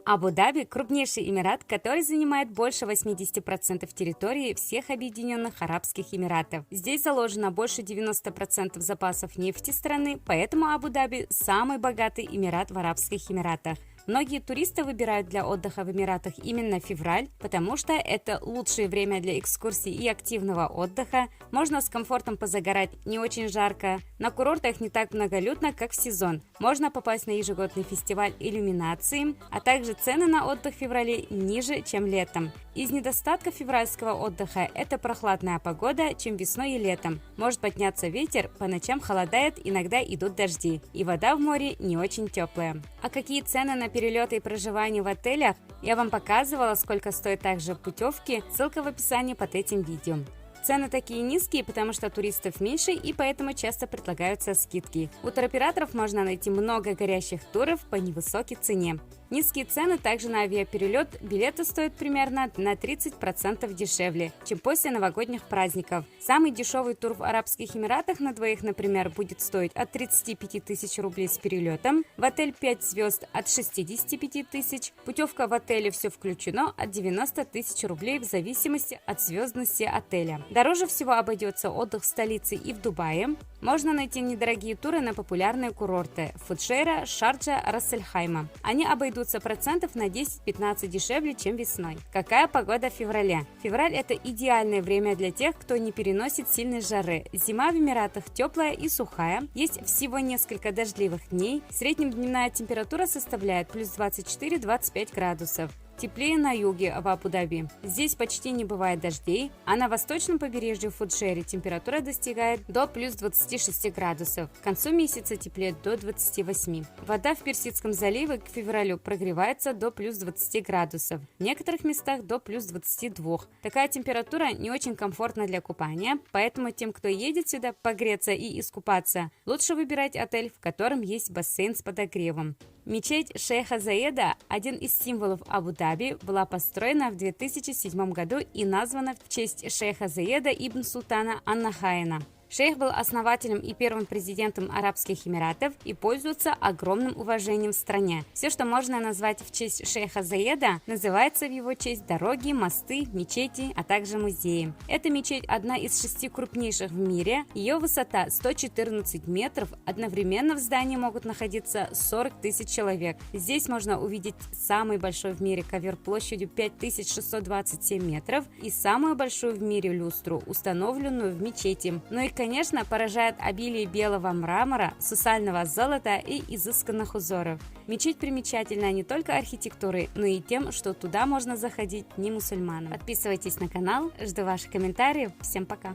Абу-Даби – крупнейший эмират, который занимает больше 80% территории всех Объединенных Арабских Эмиратов. Здесь заложено больше 90% запасов нефти страны, поэтому Абу-Даби – самый богатый эмират в Арабских Эмиратах. Многие туристы выбирают для отдыха в Эмиратах именно февраль, потому что это лучшее время для экскурсий и активного отдыха. Можно с комфортом позагорать, не очень жарко. На курортах не так многолюдно, как в сезон. Можно попасть на ежегодный фестиваль иллюминации, а также цены на отдых в феврале ниже, чем летом. Из недостатков февральского отдыха – это прохладная погода, чем весной и летом. Может подняться ветер, по ночам холодает, иногда идут дожди, и вода в море не очень теплая. А какие цены на перелеты и проживание в отелях? Я вам показывала, сколько стоят также путевки, ссылка в описании под этим видео. Цены такие низкие, потому что туристов меньше, и поэтому часто предлагаются скидки. У туроператоров можно найти много горящих туров по невысокой цене. Низкие цены также на авиаперелет, билеты стоят примерно на 30% дешевле, чем после новогодних праздников. Самый дешевый тур в Арабских Эмиратах на двоих, например, будет стоить от 35 тысяч рублей с перелетом, в отель 5 звезд от 65 тысяч, путевка в отеле все включено от 90 тысяч рублей в зависимости от звездности отеля. Дороже всего обойдется отдых в столице и в Дубае. Можно найти недорогие туры на популярные курорты – Фуджейра, Шарджа, Рассельхайма. Они обойдутся процентов на 10-15 дешевле, чем весной. Какая погода в феврале? Февраль – это идеальное время для тех, кто не переносит сильной жары. Зима в Эмиратах теплая и сухая. Есть всего несколько дождливых дней. Среднедневная температура составляет плюс 24-25 градусов. Теплее на юге в Абу-Даби. Здесь почти не бывает дождей, а на восточном побережье Фуджейры температура достигает до плюс 26 градусов. К концу месяца теплеет до 28. Вода в Персидском заливе к февралю прогревается до плюс 20 градусов. В некоторых местах до плюс 22. Такая температура не очень комфортна для купания, поэтому тем, кто едет сюда погреться и искупаться, лучше выбирать отель, в котором есть бассейн с подогревом. Мечеть Шейха Заеда, один из символов Абу-Даби, была построена в 2007 году и названа в честь шейха Заеда ибн Султана Ан-Нахаяна. Шейх был основателем и первым президентом Арабских Эмиратов и пользуется огромным уважением в стране. Все, что можно назвать в честь шейха Заеда, называется в его честь дороги, мосты, мечети, а также музеи. Эта мечеть одна из 6 крупнейших в мире. Ее высота 114 метров. Одновременно в здании могут находиться 40 тысяч человек. Здесь можно увидеть самый большой в мире ковер площадью 5627 метров и самую большую в мире люстру, установленную в мечети. Ну и, конечно, поражает обилие белого мрамора, сусального золота и изысканных узоров. Мечеть примечательна не только архитектурой, но и тем, что туда можно заходить не мусульманам. Подписывайтесь на канал, жду ваших комментариев. Всем пока!